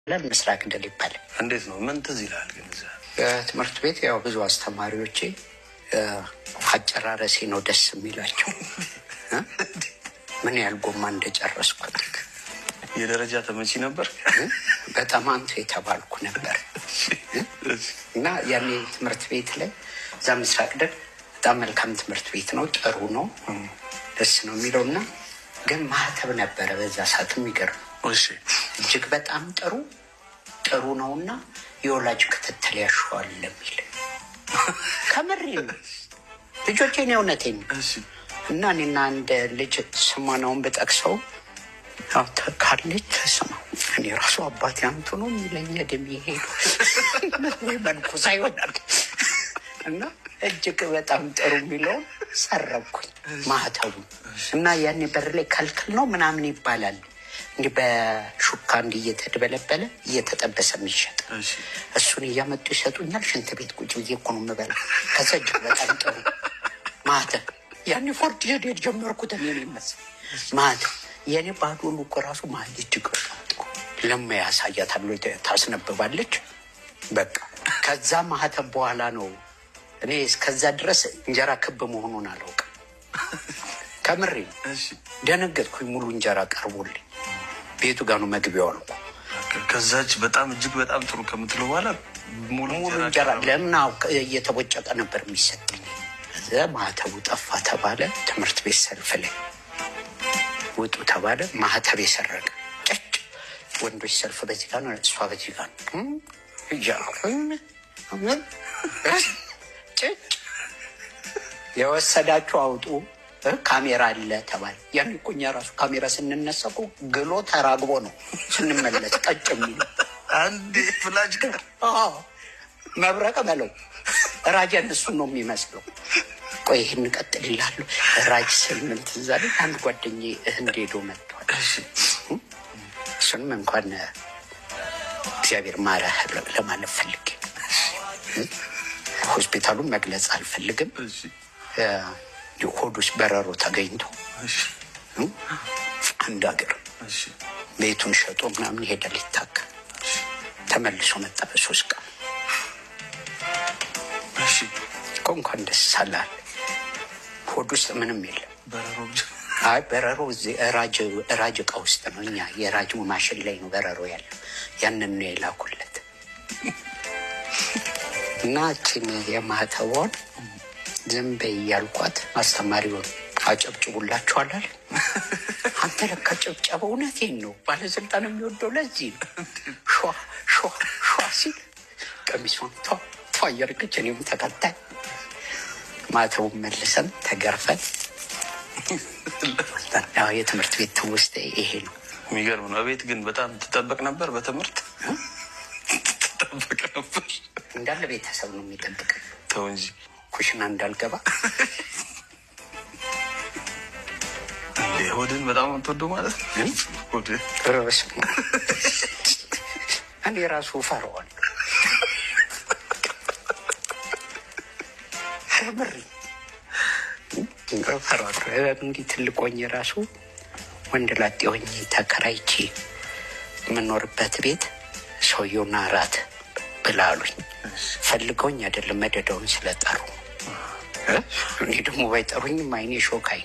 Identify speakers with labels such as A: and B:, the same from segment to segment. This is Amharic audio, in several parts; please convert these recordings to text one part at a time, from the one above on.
A: ለምስራቅ እንደል ይባላል።
B: እንዴት ነው? ምን ትዝ ይላል? ግን እዛ
A: ትምህርት ቤት ያው ብዙ አስተማሪዎቼ አጨራረሴ ነው ደስ የሚላቸው። ምን ያህል ጎማ እንደጨረስኩት።
B: የደረጃ ተመቺ ነበር።
A: በጣም አንቱ የተባልኩ ነበር እና ያኔ ትምህርት ቤት ላይ እዛ ምስራቅ ደግ በጣም መልካም ትምህርት ቤት ነው። ጥሩ ነው፣ ደስ ነው የሚለው እና ግን ማህተብ ነበረ በዛ ሰዓት። የሚገርም እጅግ በጣም ጥሩ ነው እና የወላጅ ክትትል ያሸዋል የሚል ከምሬ ነው። ልጆቼን የእውነቴን እና እኔና አንድ ልጅ ስሟናውን ብጠቅሰው ካለች ተስማ እኔ ራሱ አባቴ አንቱ ነው የሚለኝ ደም ይሄዱ መንኩሳ ይሆናል እና እጅግ በጣም ጥሩ የሚለውን ሰረብኩኝ ማህተቡ እና ያኔ በር ላይ ከልክል ነው ምናምን ይባላል። እንዲህ በሹካ እንዲህ እየተደበለበለ እየተጠበሰ የሚሸጥ እሱን እያመጡ ይሰጡኛል። ሽንት ቤት ቁጭ ብዬ እኮ ነው የምበላው። ከዛ እጅግ በጣም ጥሩ ማህተብ ያኔ ፎርድ ሄድ ጀመርኩት እኔ ነው ይመስል ማህተብ የኔ ባዶ ሉክ ራሱ ማህል እጅግ በጣም ጥሩ ለማያሳያታል ታስነብባለች። በቃ ከዛ ማህተብ በኋላ ነው እኔ እስከዛ ድረስ እንጀራ ክብ መሆኑን አላውቅም። ከምሬ ደነገጥኩኝ። ሙሉ እንጀራ ቀርቦልኝ ቤቱ ጋር ነው መግቢያው አልኩ።
B: ከዛች በጣም እጅግ በጣም ጥሩ ከምትለው በኋላ ሙሉ
A: እንጀራ ለምን እየተቦጨቀ ነበር የሚሰጠኝ። ከዛ ማህተቡ ጠፋ ተባለ። ትምህርት ቤት ሰልፍ ላይ ውጡ ተባለ። ማህተብ የሰረቀ ጭጭ ወንዶች ሰልፍ በዚህ ጋር ነው፣ እሷ በዚህ ጋር ነው እያልኩኝ ጭጭ የወሰዳችሁ አውጡ ካሜራ አለ ተባለ። ያን እኮ እኛ ራሱ ካሜራ ስንነሳ እኮ ግሎ ተራግቦ ነው ስንመለስ ቀጭ የሚል
B: አንዴ ፍላጅ ጋር
A: መብረቅ በለው ራጅ እሱን ነው የሚመስለው። ቆይ ይህን ቀጥል ይላሉ። ራጅ ስል ምን ትዝ አለኝ። አንድ ጓደኛዬ ህንድ ሄዶ መጥቷል። እሱንም እንኳን እግዚአብሔር ማረህ ለማለት ፈልጌ ሆስፒታሉን መግለጽ አልፈልግም። ሆድ ውስጥ በረሮ ተገኝቶ አንድ ሀገር ቤቱን ሸጦ ምናምን ሄደ ሊታከም ተመልሶ መጣ በ3 ቀን። እንኳን ደስ አለህ። ሆድ ውስጥ ምንም የለም በረሮ እዚህ ራጅ እቃ ውስጥ ነው። እኛ የራጅ ማሽን ላይ ነው በረሮ ያለው። ያንን ነው የላኩለት እና ችን የማህተቧን ዝም በይ እያልኳት አስተማሪውን አጨብጭቡላችኋላል። አንተ ለካ ጨብጨበ። እውነቴን ነው። ባለስልጣን የሚወደው ለዚህ ነው። ሸዋ ሲል ቀሚሷን ቷ እያደረገች እኔም ተከታይ ማተቡን መልሰን ተገርፈን የትምህርት ቤት ትውስታ ይሄ ነው።
B: የሚገርም ነው። ቤት ግን በጣም ትጠበቅ ነበር። በትምህርት ትጠበቅ ነበር።
A: እንዳለ ቤተሰብ ነው የሚጠብቅ።
B: ተው እንጂ
A: ኩሽና እንዳልገባ
B: እንዴ። ሆድን በጣም የምትወደው ማለት ሆድ
A: ርስ እኔ ራሱ ፈረዋል ምሪ ፈራ እንዲህ ትልቆኝ ራሱ ወንድ ላጤ ሆኜ ተከራይቼ የምኖርበት ቤት ሰውየውና እራት ብላሉኝ ፈልገውኝ አይደለም መደዳውን ስለጠሩ። እኔ ደግሞ ባይጠሩኝም አይኔ ሾካኝ።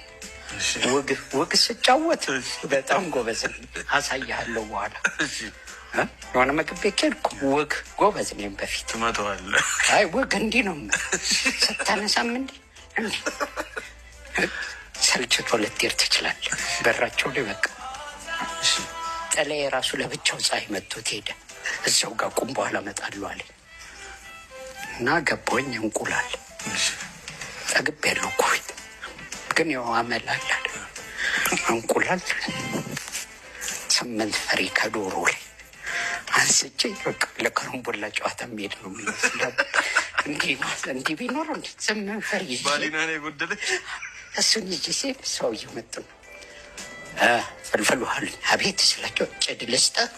A: ወግ ስጫወት በጣም ጎበዝ አሳያለሁ። በኋላ የሆነ ምግብ ቤት ኬድኩ ወግ ጎበዝ ነኝ። በፊት
B: ትመተዋለህ።
A: አይ ወግ እንዲህ ነው ስታነሳም እንዲህ ሰልችቶ ልትሄድ ትችላለህ። በራቸው ላይ በቃ ጠላዬ ራሱ ለብቻው ፀሐይ መጥቶት ሄደ። እዛው ጋር ቁም በኋላ እመጣለሁ አለኝ እና ገባሁኝ። እንቁላል ጠግብ ያለው ኩፊት ግን ያው አመላል እንቁላል 8 ፍሬ ከዶሮ ላይ አንስቼ በቃ ለከረምቦላ ጨዋታ የሚሄድ ነው የሚመስለው። እንዲህ ቢኖር 8 ፍሬ
B: ባሊና ነው የጎደለች።
A: እሱን ይዤ ሲል ሰውዬው መጡ ነው ፍልፍል አሉኝ። አቤት ስላቸው ጭድ ልስጥህ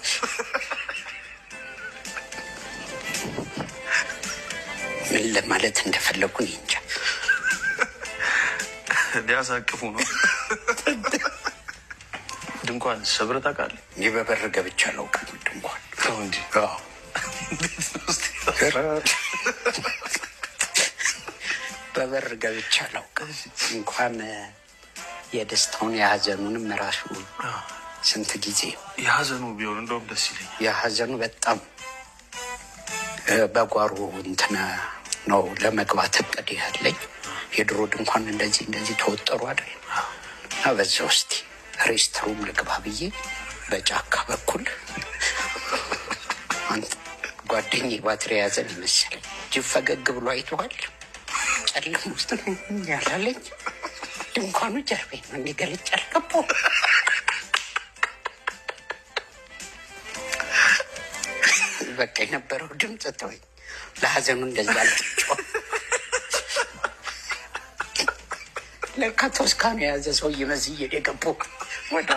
A: ምን ለማለት እንደፈለጉኝ እንጃ።
B: ሊያሳቅፉ ነው። ድንኳን ሰብረህ ታውቃለህ?
A: እኔ በበር ገብቼ አላውቅም ድንኳን
B: እንጂ
A: በበር ገብቼ አላውቅም። እንኳን የደስታውን የሀዘኑንም ራሱ ስንት ጊዜ
B: የሀዘኑ ቢሆን እንደውም ደስ ይለኛል።
A: የሀዘኑ በጣም በጓሮ እንትን ነው ለመግባት እቅድ ያለኝ። የድሮ ድንኳን እንደዚህ ተወጠሩ አይደል? እና በዛ ውስጥ ሬስትሩም ልግባ ብዬ በጫካ በኩል አንተ ጓደኛዬ ባትሪ የያዘን ይመስለኝ ጅብ ፈገግ ብሎ አይተዋል። ጨለማ ውስጥ ነው ያላለኝ። ድንኳኑ ጀርቤ ነው እንዲገልጭ አልገባው። በቃ የነበረው ድምፅ ተወኝ። ለሀዘኑ እንደዛ አልጥጮ ለካ ቶስካኖ የያዘ ሰው ይመስል የገባው ወደ